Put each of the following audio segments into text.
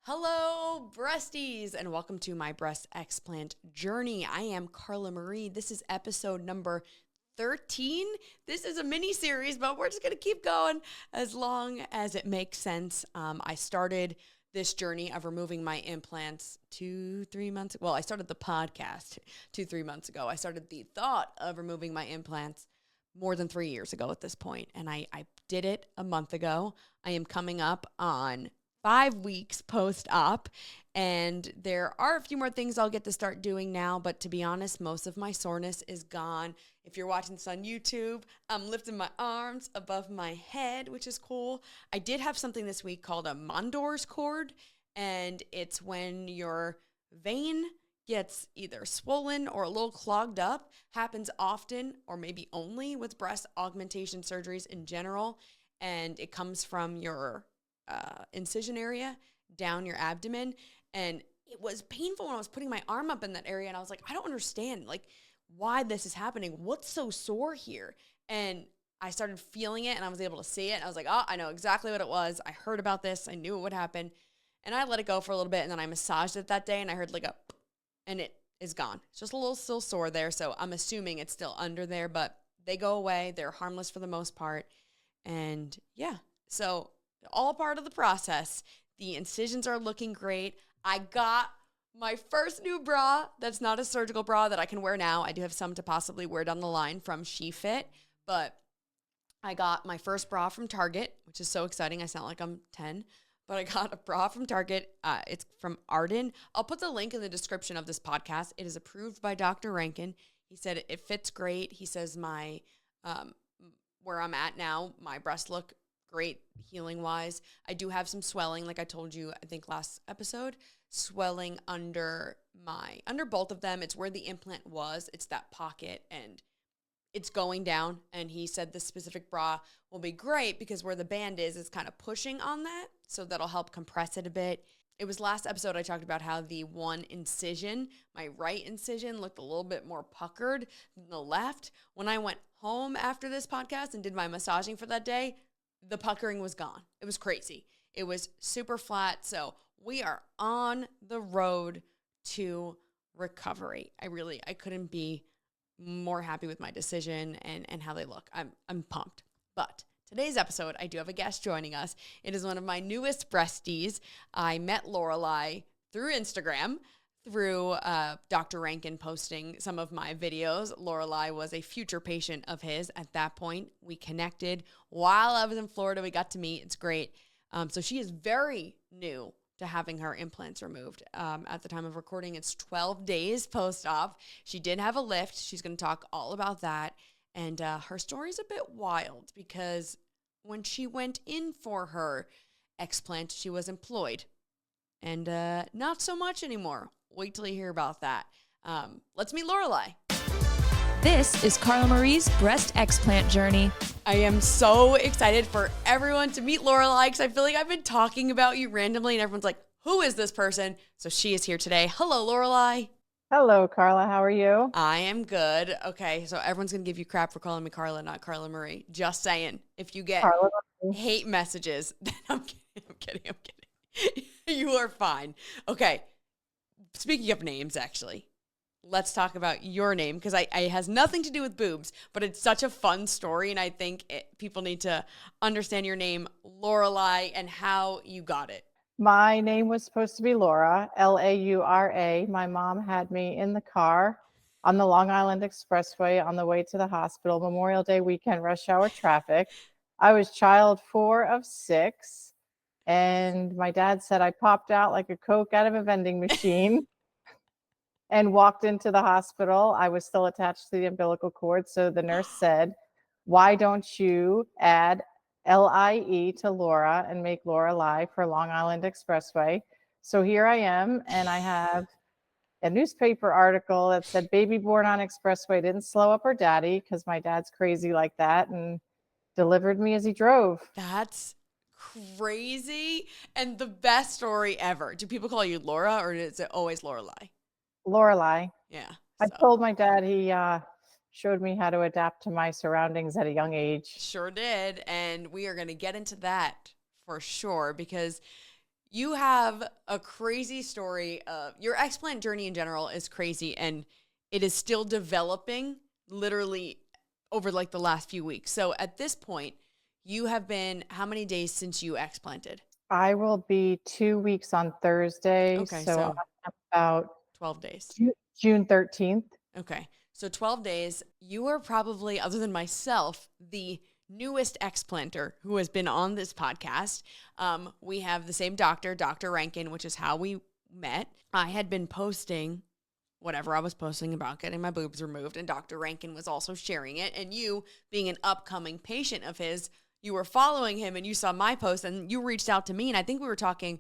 Hello, Breasties, and welcome to my breast explant journey. I am Carla Marie. This is episode number 13. This is a mini series, but we're just going to keep going as long as it makes sense. I started this journey of removing my implants 2-3 months. Well, I started the podcast 2-3 months ago. I started the thought of removing my implants more than 3 years ago at this point, and I did it a month ago. I am coming up on 5 weeks post-op, and there are a few more things I'll get to start doing now, but to be honest, most of my soreness is gone. If you're watching this on YouTube, I'm lifting my arms above my head, which is cool. I did have something this week called a Mondor's cord, and it's when your vein gets either swollen or a little clogged up. Happens often, or maybe only, with breast augmentation surgeries in general, and it comes from your incision area down your abdomen, and it was painful when I was putting my arm up in that area, and I was like, I don't understand why this is happening. What's so sore here? And I started feeling it, and I was able to see it, and I was like, oh, I know exactly what it was. I heard about this. I knew it would happen, and I let it go for a little bit, and then I massaged it that day, and I heard and it is gone. It's just a little still sore there, so I'm assuming it's still under there, but they go away. They're harmless for the most part, and yeah, so all part of the process. The incisions are looking great. I got my first new bra that's not a surgical bra that I can wear now. I do have some to possibly wear down the line from SheFit, but I got my first bra from Target, which is so exciting. I sound like I'm 10, but I got a bra from Target. It's from Arden. I'll put the link in the description of this podcast. It is approved by Dr. Rankin. He said it fits great. He says where I'm at now, my breasts look great healing wise. I do have some swelling, like I told you, I think last episode, swelling under both of them. It's where the implant was. It's that pocket, and it's going down. And he said this specific bra will be great because where the band is, it's kind of pushing on that. So that'll help compress it a bit. It was last episode I talked about how the one incision, my right incision, looked a little bit more puckered than the left. When I went home after this podcast and did my massaging for that day, the puckering was gone. It was crazy. It was super flat. So we are on the road to recovery. I couldn't be more happy with my decision and how they look. I'm pumped. But today's episode, I do have a guest joining us. It is one of my newest breasties. I met Lauralie through Instagram, through Dr. Rankin posting some of my videos. Lauralie was a future patient of his at that point. We connected while I was in Florida. We got to meet. It's great. So she is very new to having her implants removed. At the time of recording, it's 12 days post-op. She did have a lift. She's going to talk all about that. And her story is a bit wild because when she went in for her explant, she was employed. And not so much anymore. Wait till you hear about that. Let's meet Lauralie. This is Carla Marie's breast explant journey. I am so excited for everyone to meet Lauralie because I feel like I've been talking about you randomly and everyone's like, who is this person? So she is here today. Hello, Lauralie. Hello, Carla. How are you? I am good. Okay, so everyone's going to give you crap for calling me Carla, not Carla Marie. Just saying. If you get Carla. hate messages, then I'm kidding. You are fine. Okay. Speaking of names, actually, let's talk about your name because it has nothing to do with boobs, but it's such a fun story, and I think people need to understand your name, Lauralie, and how you got it. My name was supposed to be Laura, Laura. My mom had me in the car on the Long Island Expressway on the way to the hospital, Memorial Day weekend, rush hour traffic. I was child 4 of 6. And my dad said I popped out like a Coke out of a vending machine and walked into the hospital. I was still attached to the umbilical cord. So the nurse said, why don't you add L-I-E to Laura and make Lauralie for Long Island Expressway? So here I am, and I have a newspaper article that said baby born on Expressway didn't slow up her daddy because my dad's crazy like that and delivered me as he drove. That's crazy and the best story ever. Do people call you Laura or is it always Lauralie? Lauralie. Yeah. I told my dad he showed me how to adapt to my surroundings at a young age. Sure did. And we are going to get into that for sure because You have a crazy story. Your explant journey in general is crazy, and it is still developing literally over like the last few weeks. So at this point, you have been how many days since you explanted? I will be 2 weeks on Thursday, Okay, so so about 12 days. June 13th. Okay. So 12 days. You are probably, other than myself, the newest explanter who has been on this podcast. We have the same doctor, Dr. Rankin, which is how we met. I had been posting whatever I was posting about getting my boobs removed, and Dr. Rankin was also sharing it. And you, being an upcoming patient of his, you were following him and you saw my post and you reached out to me. And I think we were talking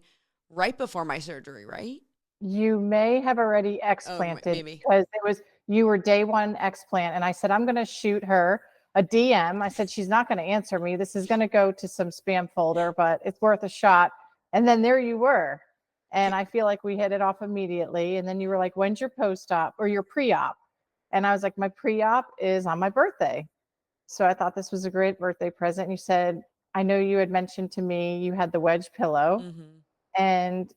right before my surgery, right? You may have already Oh, explanted maybe. because you were day one explant, and I said, I'm going to shoot her a DM. I said, she's not going to answer me. This is going to go to some spam folder, but it's worth a shot. And then there you were. And I feel like we hit it off immediately. And then you were like, when's your post-op or your pre-op? And I was like, my pre-op is on my birthday. So I thought this was a great birthday present. And you said, I know you had mentioned to me you had the wedge pillow, Mm-hmm. and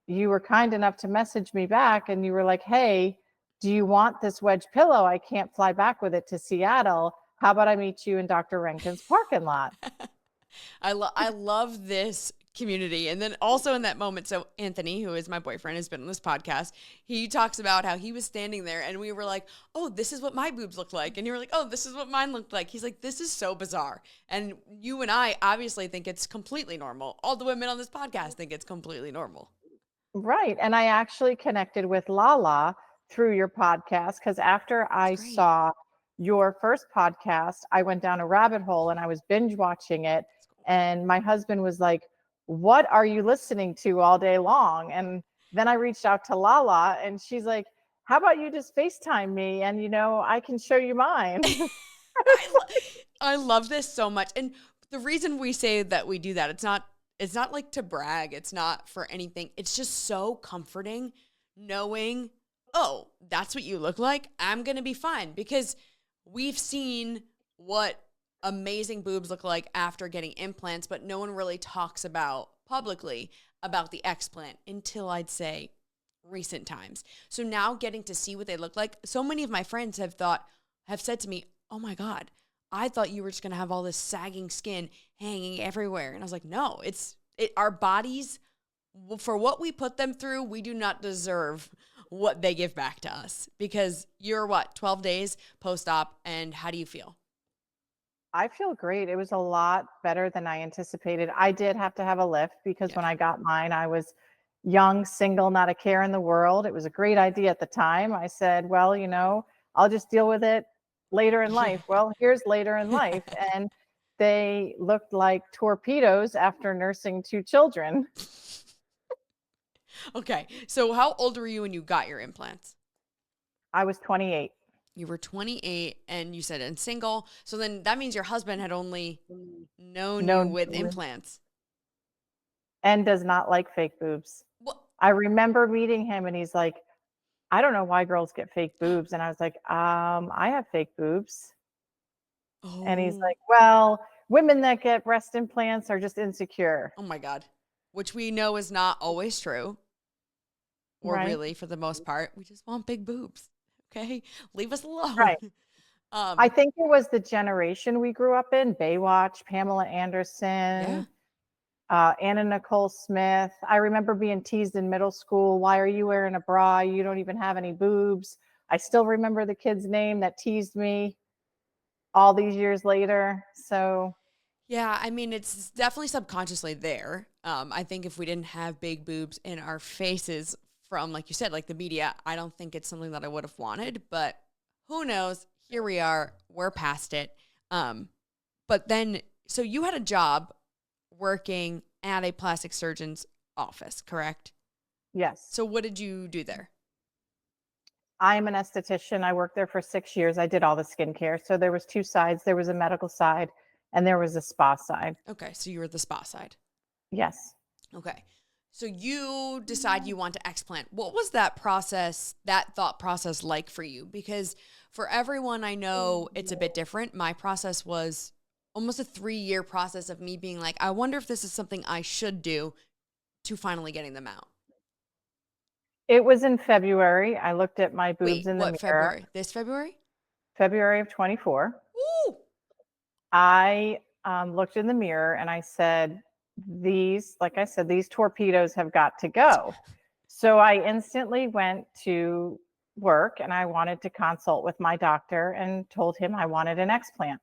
you were kind enough to message me back, and you were like, hey, do you want this wedge pillow? I can't fly back with it to Seattle. How about I meet you in Dr. Rankin's parking lot? I love this community. And then also in that moment, so Anthony, who is my boyfriend, has been on this podcast. He talks about how he was standing there and we were like, oh, this is what my boobs look like. And you were like, oh, this is what mine looked like. He's like, this is so bizarre. And you and I obviously think it's completely normal. All the women on this podcast think it's completely normal. Right. And I actually connected with Lala through your podcast because after That's I great. saw your first podcast, I went down a rabbit hole and I was binge watching it. That's cool. And my husband was like, what are you listening to all day long? And then I reached out to Lala and she's like, how about you just FaceTime me and, I can show you mine. I, lo- I love this so much. And the reason we say that we do that, it's not like to brag. It's not for anything. It's just so comforting knowing, oh, that's what you look like. I'm going to be fine because we've seen what amazing boobs look like after getting implants, but no one really talks about publicly about the explant until I'd say recent times. So now getting to see what they look like, so many of my friends have said to me, oh my God, I thought you were just going to have all this sagging skin hanging everywhere. And I was like, no, our bodies, for what we put them through, we do not deserve what they give back to us because you're 12 days post-op. And how do you feel? I feel great. It was a lot better than I anticipated. I did have to have a lift because Yeah. when I got mine, I was young, single, not a care in the world. It was a great idea at the time. I said, well, I'll just deal with it later in life. Well, here's later in life. And they looked like torpedoes after nursing 2 children. Okay. So how old were you when you got your implants? I was 28. You were 28 and you said and single. So then that means your husband had only known you Known with implants. and does not like fake boobs. Well, I remember meeting him and he's like, I don't know why girls get fake boobs. And I was like, I have fake boobs. And he's oh, like, well, women that get breast implants are just insecure. oh my God. Which we know is not always true, or Right. really for the most part. We just want big boobs. Okay. Leave us alone. Right. I Um, think it was the generation we grew up in, Baywatch, Pamela yeah. Anderson, Anna Nicole Smith. I remember being teased in middle school. Why are you wearing a bra? You don't even have any boobs. I still remember the kid's name that teased me all these years later. So Yeah, I mean, it's definitely subconsciously there. I think if we didn't have big boobs in our faces from, like you said, like the media, I don't think it's something that I would have wanted, but who knows? Here we are. We're past it. But then, so you had a job working at a plastic surgeon's office, correct? yes, So what did you do there? I'm an esthetician. I worked there for 6 years. I did all the skincare. So there was 2 sides. There was a medical side and there was a spa side. Okay, so you were the spa side. Yes. Okay. So you decide you want to explant. What was that process, that thought process like for you? Because for everyone I know, it's a bit different. My process was almost a 3-year process of me being like, I wonder if this is something I should do to finally getting them out? It was in February. I looked at my boobs Wait, in the what mirror. February? This February? February of 24. Woo! I looked in the mirror and I said, like I said, these torpedoes have got to go. So I instantly went to work and I wanted to consult with my doctor and told him I wanted an explant.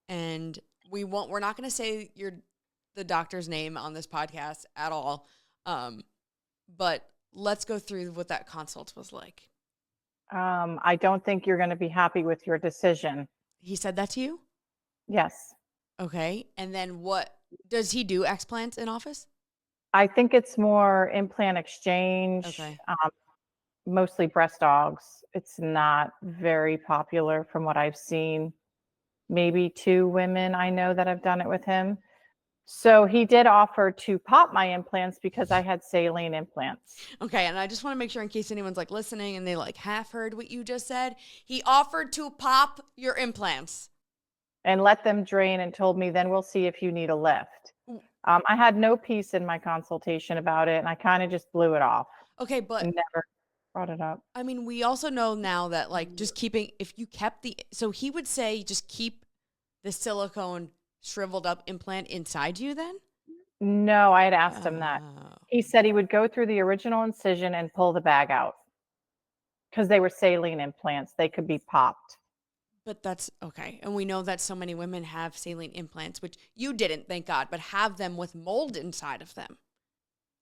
And we're not going to say the doctor's name on this podcast at all. But let's go through what that consult was like. I don't think you're going to be happy with your decision. He said that to you? Yes. Okay. And then what does he do? Explants in office? I think it's more implant exchange, Okay. mostly breast dogs. It's not very popular from what I've seen. Maybe 2 women I know that have done it with him. So he did offer to pop my implants because I had saline implants. Okay, and I just want to make sure in case anyone's like listening and they like half heard what you just said, he offered to pop your implants. And let them drain and told me, then we'll see if you need a lift. I had no peace in my consultation about it, and I kind of just blew it off. Okay, but and never brought it up. I mean, we also know now that like just keeping, if you kept so he would say just keep the silicone shriveled up implant inside you then? No, I had asked him that. He said he would go through the original incision and pull the bag out because they were saline implants. They could be popped. But that's okay. And we know that so many women have saline implants, which you didn't, thank God, but have them with mold inside of them.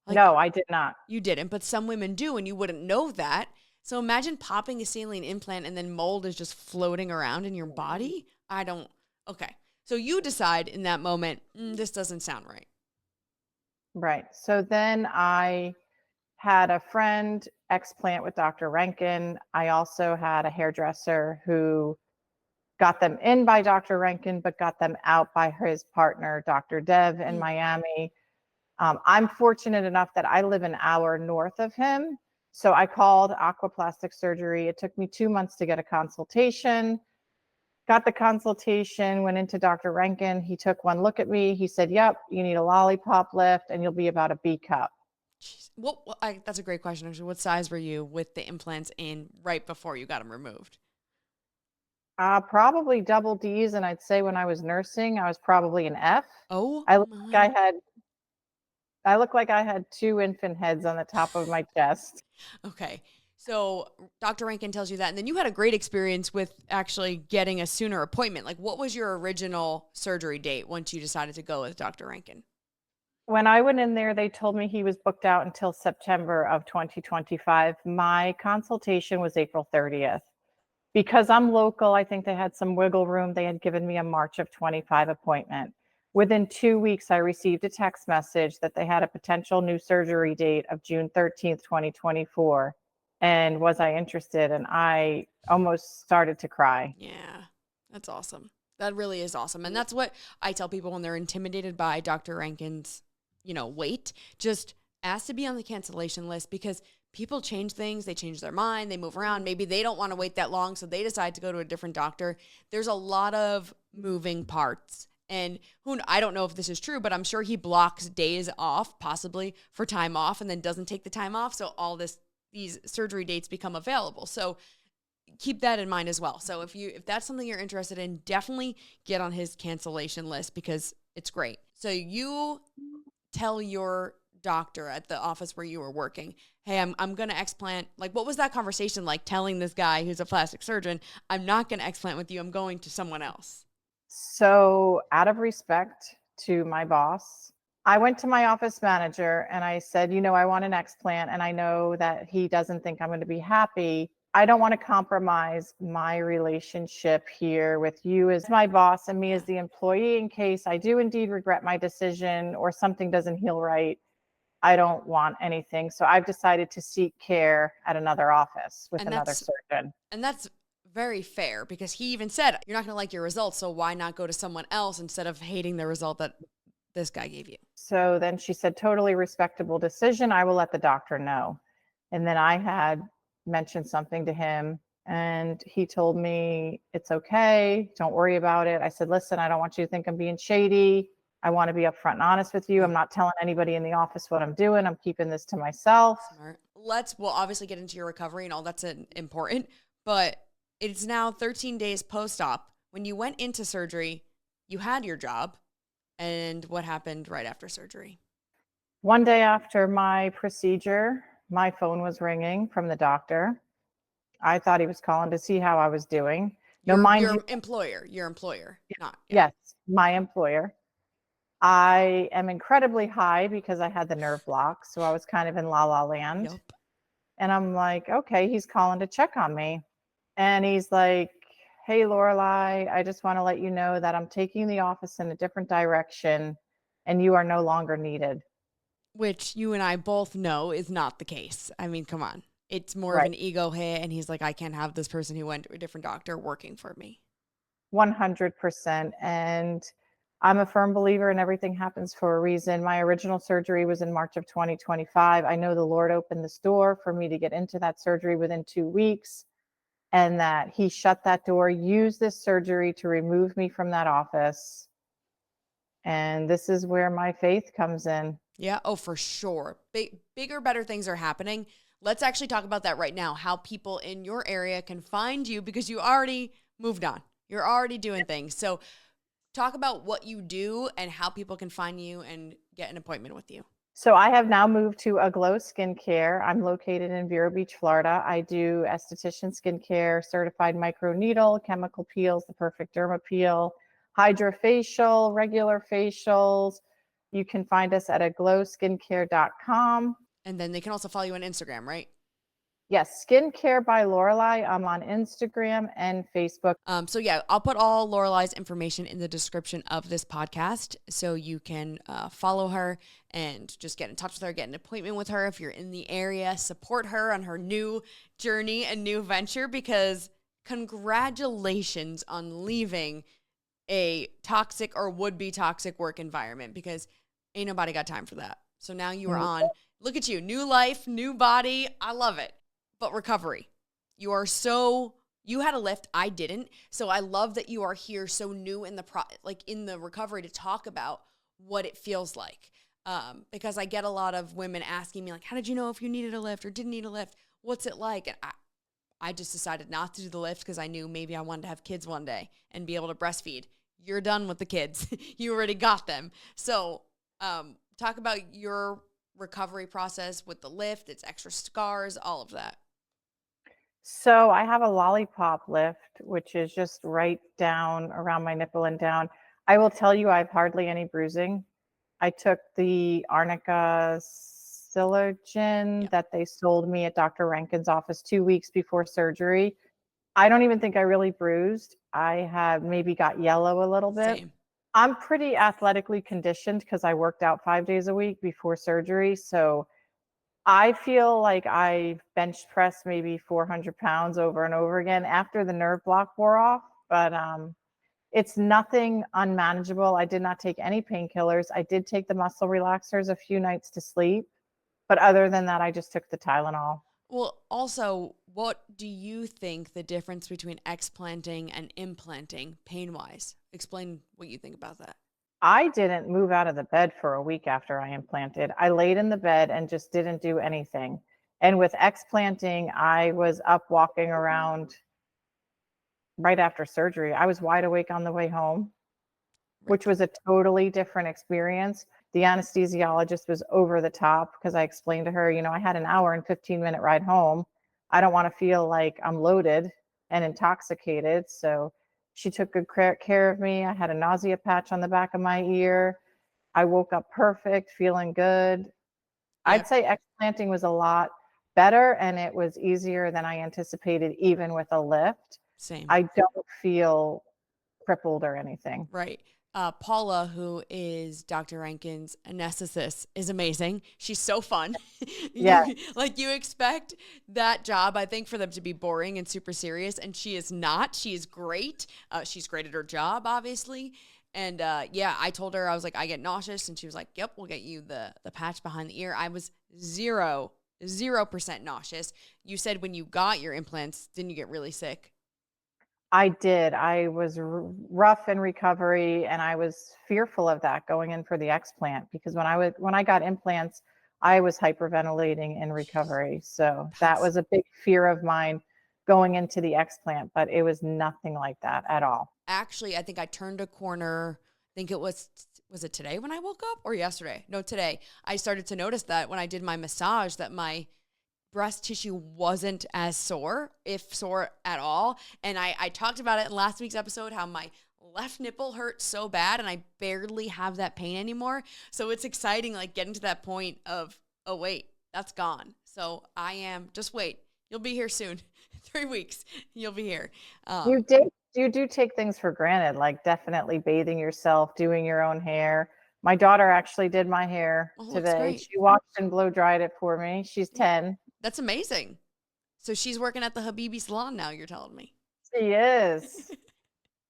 Like, no, I did not. You didn't, but some women do, and you wouldn't know that. So imagine popping a saline implant and then mold is just floating around in your body. Okay. So you decide in that moment, this doesn't sound right. Right. So then I had a friend explant with Dr. Rankin. I also had a hairdresser who got them in by Dr. Rankin, but got them out by his partner, Dr. Dev in Miami. I'm fortunate enough that I live an hour north of him. So I called Aquaplastic Surgery. It took me 2 months to get a consultation. Got the consultation, went into Dr. Rankin. He took one look at me. He said, yep, you need a lollipop lift and you'll be about a B cup. Jeez. That's a great question, actually. What size were you with the implants in right before you got them removed? Probably double D's, and I'd say when I was nursing, I was probably an F. Oh, I look like I had 2 infant heads on the top of my chest. Okay. So Dr. Rankin tells you that, and then you had a great experience with actually getting a sooner appointment. Like, what was your original surgery date once you decided to go with Dr. Rankin? When I went in there, they told me he was booked out until September of 2025. My consultation was April 30th. Because I'm local, I think they had some wiggle room. They had given me a March of 25 appointment. Within 2 weeks, I received a text message that they had a potential new surgery date of June 13th, 2024. And was I interested? And I almost started to cry. Yeah, that's awesome. That really is awesome. And that's what I tell people when they're intimidated by Dr. Rankin's, wait. Just ask to be on the cancellation list because people change things. They change their mind. They move around. Maybe they don't want to wait that long, so they decide to go to a different doctor. There's a lot of moving parts. And I don't know if this is true, but I'm sure he blocks days off, possibly for time off, and then doesn't take the time off. So all these surgery dates become available. So keep that in mind as well. So if that's something you're interested in, definitely get on his cancellation list because it's great. So you tell your doctor at the office where you were working, hey, I'm going to explant. Like, what was that conversation like telling this guy who's a plastic surgeon, I'm not going to explant with you. I'm going to someone else. So out of respect to my boss, I went to my office manager and I said, I want an explant and I know that he doesn't think I'm going to be happy. I don't want to compromise my relationship here with you as my boss and me as the employee in case I do indeed regret my decision or something doesn't heal right. I don't want anything. So I've decided to seek care at another office with another surgeon. And that's very fair because he even said, you're not going to like your results. So why not go to someone else instead of hating the result that this guy gave you? So then she said, totally respectable decision. I will let the doctor know. And then I had mentioned something to him and he told me, it's okay. Don't worry about it. I said, listen, I don't want you to think I'm being shady. I want to be upfront and honest with you. I'm Right. not telling anybody in the office what I'm doing. I'm keeping this to myself. Smart. We'll obviously get into your recovery and all that's important, but it's now 13 days post-op. When you went into surgery, you had your job. And what happened right after surgery? One day after my procedure, my phone was ringing from the doctor. I thought he was calling to see how I was doing. No, mind you, Your employer, not, yeah. yes, my employer. I am incredibly high because I had the nerve block. So I was kind of in la la land. Yep. And I'm like, okay, he's calling to check on me. And he's like, hey, Lauralie, I just want to let you know that I'm taking the office in a different direction and you are no longer needed. Which you and I both know is not the case. I mean, come on. It's more of Right. an ego hit. And he's like, I can't have this person who went to a different doctor working for me. 100%. And I'm a firm believer in everything happens for a reason. My original surgery was in March of 2025. I know the Lord opened this door for me to get into that surgery within 2 weeks, and that he shut that door, used this surgery to remove me from that office. And this is where my faith comes in. Yeah. Oh, for sure. Bigger, better things are happening. Let's actually talk about that right now. How people in your area can find you because you already moved on. You're already doing things. So talk about what you do and how people can find you and get an appointment with you. So I have now moved to Aglow Skincare. I'm located in Vero Beach, Florida. I do esthetician skincare, certified microneedle, chemical peels, the perfect derma peel, hydrofacial, regular facials. You can find us at aglowskincare.com. And then they can also follow you on Instagram, right? Yes, Skincare by Lauralie. I'm on Instagram and Facebook. So yeah, I'll put all Lorelai's information in the description of this podcast so you can follow her and just get in touch with her, get an appointment with her if you're in the area, support her on her new journey and new venture, because congratulations on leaving a toxic or would-be toxic work environment, because ain't nobody got time for that. So now you are on, look at you, new life, new body. I love it. But recovery. You had a lift, I didn't. So I love that you are here so new in the recovery to talk about what it feels like. Because I get a lot of women asking me, like, how did you know if you needed a lift or didn't need a lift? What's it like? And I just decided not to do the lift because I knew maybe I wanted to have kids one day and be able to breastfeed. You're done with the kids. You already got them. So talk about your recovery process with the lift, its extra scars, all of that. So I have a lollipop lift, which is just right down around my nipple and down. I will tell you, I have hardly any bruising. I took the arnica silogen that they sold me at Dr. Rankin's office 2 weeks before surgery. I don't even think I really bruised. I have maybe got yellow a little bit. Same. I'm pretty athletically conditioned because I worked out 5 days a week before surgery. So I feel like I bench pressed maybe 400 pounds over and over again after the nerve block wore off. But it's nothing unmanageable. I did not take any painkillers. I did take the muscle relaxers a few nights to sleep. But other than that, I just took the Tylenol. Well, also, what do you think the difference between explanting and implanting pain-wise? Explain what you think about that. I didn't move out of the bed for a week after I implanted. I laid in the bed and just didn't do anything. And with explanting, I was up walking around right after surgery. I was wide awake on the way home, which was a totally different experience. The anesthesiologist was over the top because I explained to her, I had an hour and 15-minute ride home. I don't want to feel like I'm loaded and intoxicated. So she took good care of me. I had a nausea patch on the back of my ear. I woke up perfect, feeling good. Yep. I'd say explanting was a lot better and it was easier than I anticipated, even with a lift. Same. I don't feel crippled or anything. Right. Paula, who is Dr. Rankin's anesthetist, is amazing. She's so fun. Yeah. You expect that job, I think, for them to be boring and super serious, and she is not. She is great. She's great at her job, obviously. And I told her, I was like, I get nauseous, and she was like, yep, we'll get you the patch behind the ear. I was 0% nauseous. You said when you got your implants, didn't you get really sick? I did. I was rough in recovery, and I was fearful of that going in for the explant because when I got implants, I was hyperventilating in recovery. So that That's was a big fear of mine going into the explant, but it was nothing like that at all. actually, I think I turned a corner. I think was it today when I woke up or yesterday? No, today. I started to notice that when I did my massage that my breast tissue wasn't as sore, if sore at all. And I talked about it in last week's episode, how my left nipple hurt so bad and I barely have that pain anymore. So it's exciting, like getting to that point of, oh, wait, that's gone. So just wait. You'll be here soon. 3 weeks, you'll be here. You did you do take things for granted, like definitely bathing yourself, doing your own hair. My daughter actually did my hair Oh, looks today. great. She washed and blow dried it for me. She's 10. That's amazing. So she's working at the Habibi salon now, you're telling me. She is.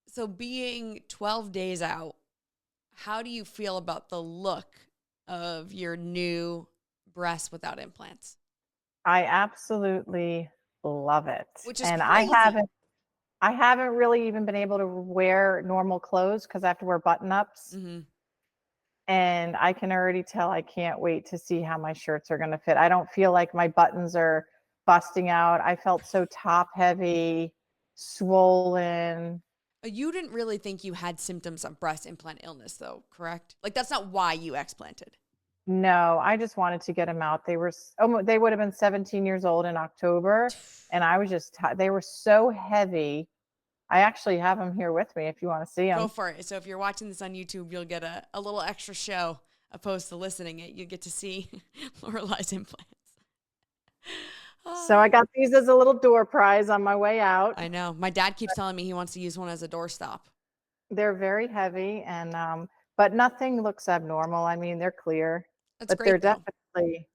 So being 12 days out, how do you feel about the look of your new breast without implants? I absolutely love it. Which is And crazy. I haven't really even been able to wear normal clothes because I have to wear button-ups. Mm-hmm. And I can already tell I can't wait to see how my shirts are gonna fit. I don't feel like my buttons are busting out. I felt so top heavy, swollen. You didn't really think you had symptoms of breast implant illness, though, correct? Like, that's not why you explanted. No, I just wanted to get them out. They would have been 17 years old in October, and I was just they were so heavy. I actually have them here with me if you want to see Go them. for it. So if you're watching this on YouTube, you'll get a little extra show opposed to listening it. You get to see Lorelai's implants. So I got these as a little door prize on my way out. I know. My dad keeps telling me he wants to use one as a doorstop. They're very heavy and but nothing looks abnormal. I mean, they're clear, That's but they're great, though. definitely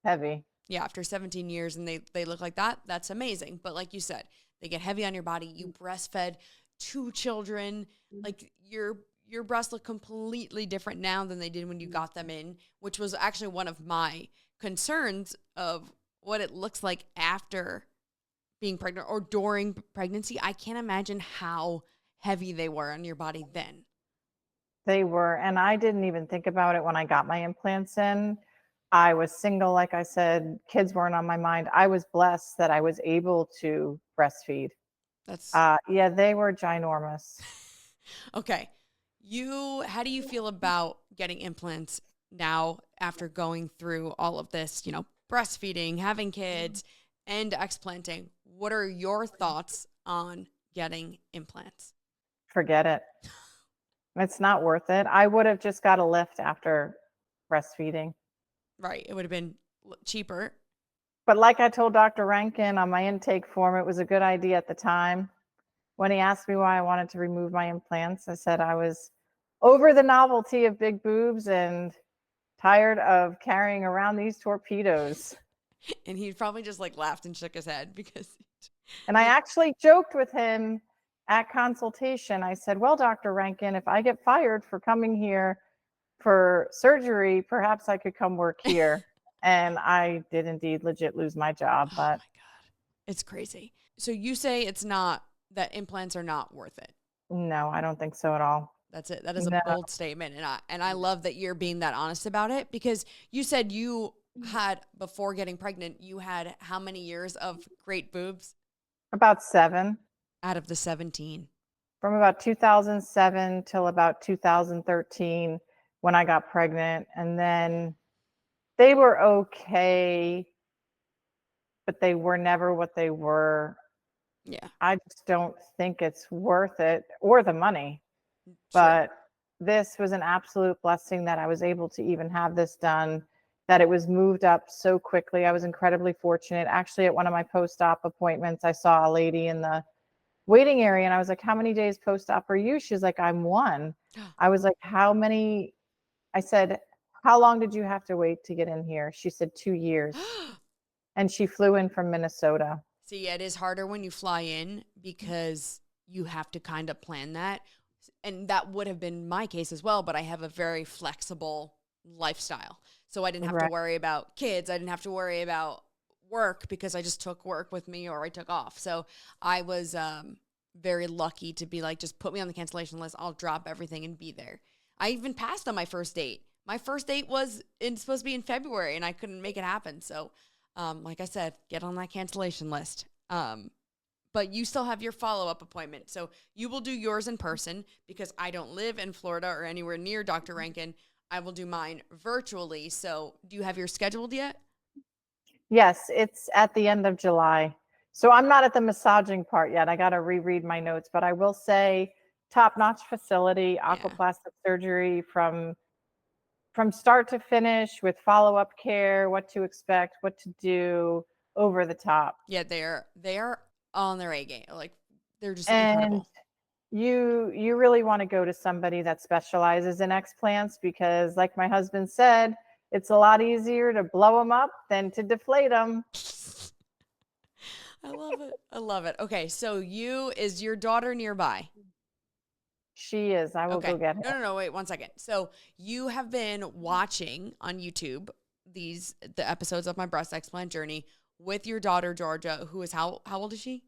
heavy. Yeah, after 17 years and they look like that, that's amazing. But like you said, they get heavy on your body. You breastfed 2 children. Like your breasts look completely different now than they did when you got them in, which was actually one of my concerns of what it looks like after being pregnant or during pregnancy. I can't imagine how heavy they were on your body then. They were, and I didn't even think about it when I got my implants in. I was single, like I said, kids weren't on my mind. I was blessed that I was able to breastfeed. That's Yeah, they were ginormous. okay. How do you feel about getting implants now after going through all of this, breastfeeding, having kids, and explanting? What are your thoughts on getting implants? Forget it. It's not worth it. I would have just got a lift after breastfeeding. Right. It would have been cheaper. But like I told Dr. Rankin on my intake form, it was a good idea at the time. When he asked me why I wanted to remove my implants, I said I was over the novelty of big boobs and tired of carrying around these torpedoes. And he probably just like laughed and shook his head because. And I actually joked with him at consultation. I said, well, Dr. Rankin, if I get fired for coming here for surgery, perhaps I could come work here. And I did indeed legit lose my job, Oh but my God. It's crazy. So you say that implants are not worth it. no, I don't think so at all. That's it. That is a No, bold statement. And I love that you're being that honest about it because you said before getting pregnant, you had how many years of great boobs about 7. out of the 17? From about 2007 till about 2013 when I got pregnant. And then they were okay, but they were never what they were. Yeah, I just don't think it's worth it or the money. true. But this was an absolute blessing that I was able to even have this done, that it was moved up so quickly. I was incredibly fortunate. Actually, at one of my post-op appointments, I saw a lady in the waiting area and I was like, how many days post-op are you? She's like, I'm 1. I was like, how many? I said, how long did you have to wait to get in here? She said 2 years. And she flew in from Minnesota. See, it is harder when you fly in because you have to kind of plan that. And that would have been my case as well, but I have a very flexible lifestyle. So I didn't have to Right. worry about kids. I didn't have to worry about work because I just took work with me or I took off. So I was very lucky to be like, just put me on the cancellation list. I'll drop everything and be there. I even passed on my first date. My first date was supposed to be in February, and I couldn't make it happen. So, like I said, get on that cancellation list. But you still have your follow-up appointment. So you will do yours in person because I don't live in Florida or anywhere near Dr. Rankin. I will do mine virtually. So do you have yours scheduled yet? Yes, it's at the end of July. So I'm not at the massaging part yet. I got to reread my notes, but I will say top-notch facility, aquaplastic surgery from start to finish with follow-up care, what to expect, what to do, over the top. Yeah, they are on their A game. Like, they're just And incredible. you really want to go to somebody that specializes in explants because, like my husband said, it's a lot easier to blow them up than to deflate them. I love it. I love it. Okay, so is your daughter nearby? She is. I will Okay. go get her. No, wait 1 second. So you have been watching on YouTube the episodes of my breast explant journey with your daughter Georgia, who is how old is she?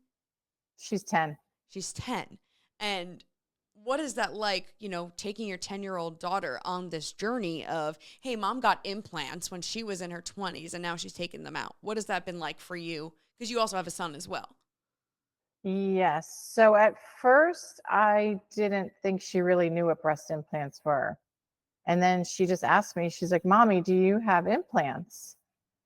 She's 10. She's 10. And what is that like, taking your 10-year-old daughter on this journey of, hey, mom got implants when she was in her 20s and now she's taking them out. What has that been like for you? Because you also have a son as well. Yes. So at first, I didn't think she really knew what breast implants were. And then she just asked me, she's like, Mommy, do you have implants?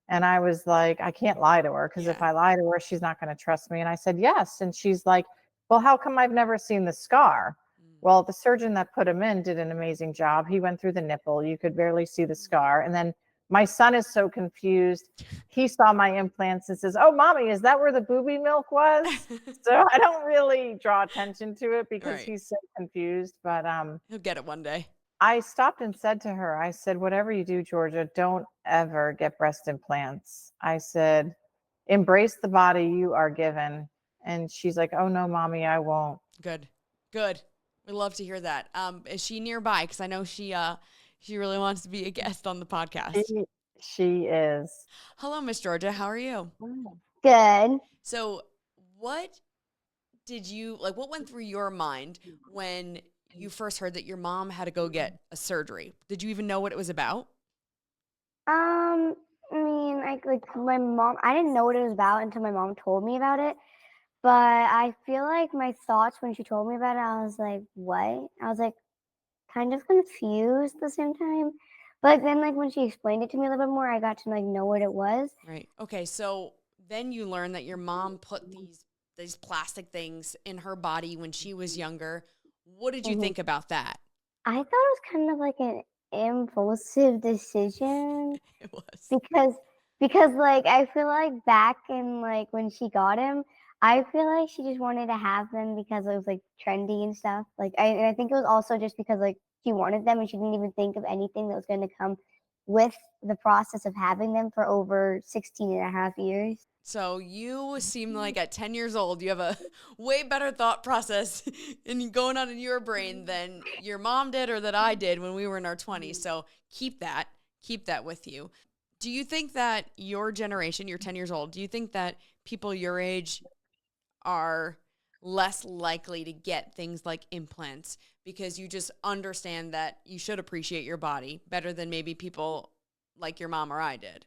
And I was like, I can't lie to her because if I lie to her, she's not going to trust me. And I said, yes. And she's like, well, how come I've never seen the scar? Well, the surgeon that put him in did an amazing job. He went through the nipple. You could barely see the scar. And then my son is so confused. He saw my implants and says, oh, Mommy, is that where the booby milk was? So I don't really draw attention to it because he's so confused. But he'll get it one day. I stopped and said to her, I said, whatever you do, Georgia, don't ever get breast implants. I said, embrace the body you are given. And she's like, oh, no, Mommy, I won't. Good. We love to hear that. Is she nearby? Because I know she really wants to be a guest on the podcast. She is. Hello, Miss Georgia. How are you? Good. So what went through your mind when you first heard that your mom had to go get a surgery? Did you even know what it was about? I mean, like my mom, I didn't know what it was about until my mom told me about it. But I feel like my thoughts when she told me about it, I was like, what? I was like kind of confused at the same time. But then when she explained it to me a little bit more, I got to know what it was. Right. Okay. So then you learned that your mom put these plastic things in her body when she was younger. What did you think about that? I thought it was kind of like an impulsive decision. It was. Because I feel like back in when she got him, I feel like she just wanted to have them because it was trendy and stuff. I think it was also just because she wanted them and she didn't even think of anything that was going to come with the process of having them for over 16 and a half years. So you seem like at 10 years old, you have a way better thought process going on in your brain than your mom did or that I did when we were in our 20s. So keep that with you. Do you think that your generation, you're 10 years old, do you think that people your age are less likely to get things like implants because you just understand that you should appreciate your body better than maybe people like your mom or I did?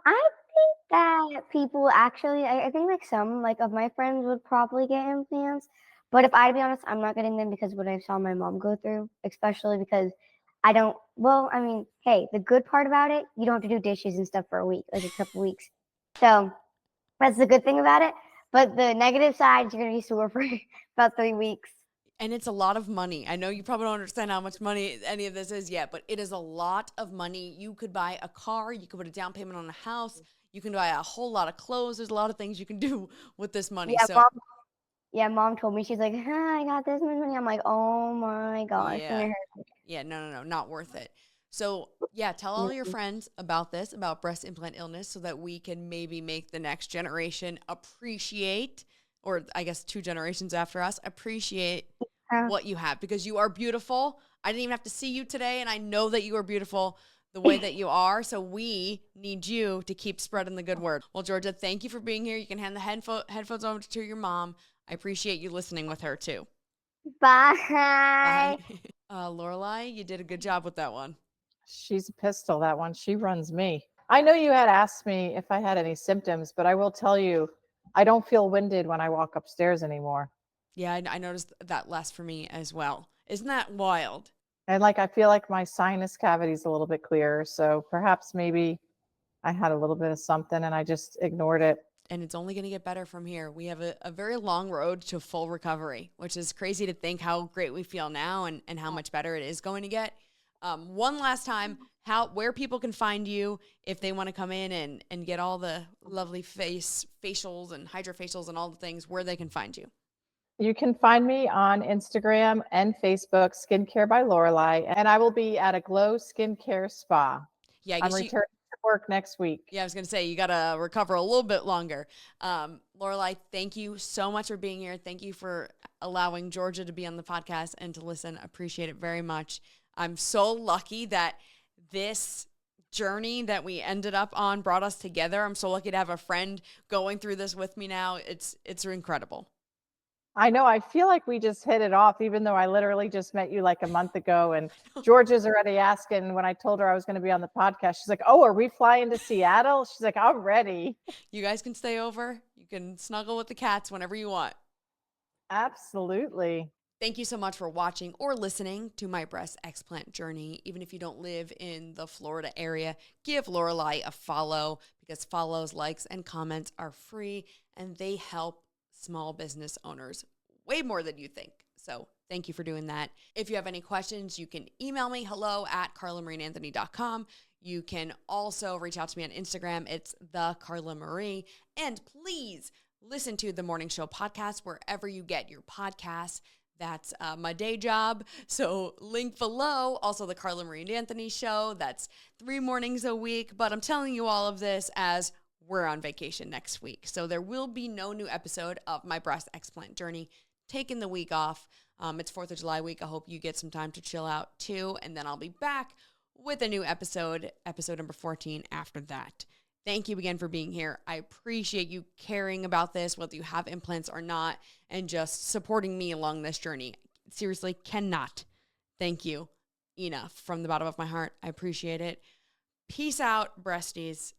I think that people actually, I think some of my friends would probably get implants. But if I to be honest, I'm not getting them because of what I saw my mom go through, especially because I don't, well, I mean, hey, the good part about it, you don't have to do dishes and stuff for a couple weeks. So that's the good thing about it. But the negative side, you're going to be sore for about 3 weeks. And it's a lot of money. I know you probably don't understand how much money any of this is yet, but it is a lot of money. You could buy a car. You could put a down payment on a house. You can buy a whole lot of clothes. There's a lot of things you can do with this money. Mom told me, she's like, I got this much money. I'm like, oh my gosh. Yeah, no, not worth it. So yeah, tell all your friends about this, about breast implant illness, so that we can maybe make the next generation appreciate, or I guess 2 generations after us, appreciate what you have, because you are beautiful. I didn't even have to see you today, and I know that you are beautiful the way that you are. So we need you to keep spreading the good word. Well, Georgia, thank you for being here. You can hand the headphones over to your mom. I appreciate you listening with her too. Bye. Bye. Lauralie, you did a good job with that one. She's a pistol, that one. She runs me. I know you had asked me if I had any symptoms, but I will tell you, I don't feel winded when I walk upstairs anymore. Yeah, I noticed that less for me as well. Isn't that wild? And like, I feel like my sinus cavity is a little bit clearer. So perhaps maybe I had a little bit of something and I just ignored it. And it's only going to get better from here. We have a very long road to full recovery, which is crazy to think how great we feel now and how much better it is going to get. One last time, where people can find you if they want to come in and get all the lovely facials and hydrofacials and all the things, where they can find you. You can find me on Instagram and Facebook, Skincare by Lauralie, and I will be at a Glow Skincare Spa. Yeah, I I'm guess returning to work next week. Yeah, I was going to say, you got to recover a little bit longer. Lauralie, thank you so much for being here. Thank you for allowing Georgia to be on the podcast and to listen. Appreciate it very much. I'm so lucky that this journey that we ended up on brought us together. I'm so lucky to have a friend going through this with me now. It's incredible. I know. I feel like we just hit it off, even though I literally just met you like a month ago. And Georgia's already asking when I told her I was going to be on the podcast. She's like, "Oh, are we flying to Seattle?" She's like, "I'm ready." You guys can stay over. You can snuggle with the cats whenever you want. Absolutely. Thank you so much for watching or listening to my breast explant journey. Even if you don't live in the Florida area, give Lauralie a follow, because follows, likes, and comments are free and they help small business owners way more than you think. So thank you for doing that. If you have any questions, you can email me, hello@carlamarineanthony.com. You can also reach out to me on Instagram. It's the Carla Marie. And please listen to the Morning Show podcast wherever you get your podcasts. That's my day job. So link below. Also the Carla Marie and Anthony show. That's 3 mornings a week. But I'm telling you all of this as we're on vacation next week. So there will be no new episode of my breast explant journey. Taking the week off. It's 4th of July week. I hope you get some time to chill out too. And then I'll be back with a new episode number 14 after that. Thank you again for being here. I appreciate you caring about this, whether you have implants or not, and just supporting me along this journey. Seriously, cannot thank you enough from the bottom of my heart. I appreciate it. Peace out, breasties.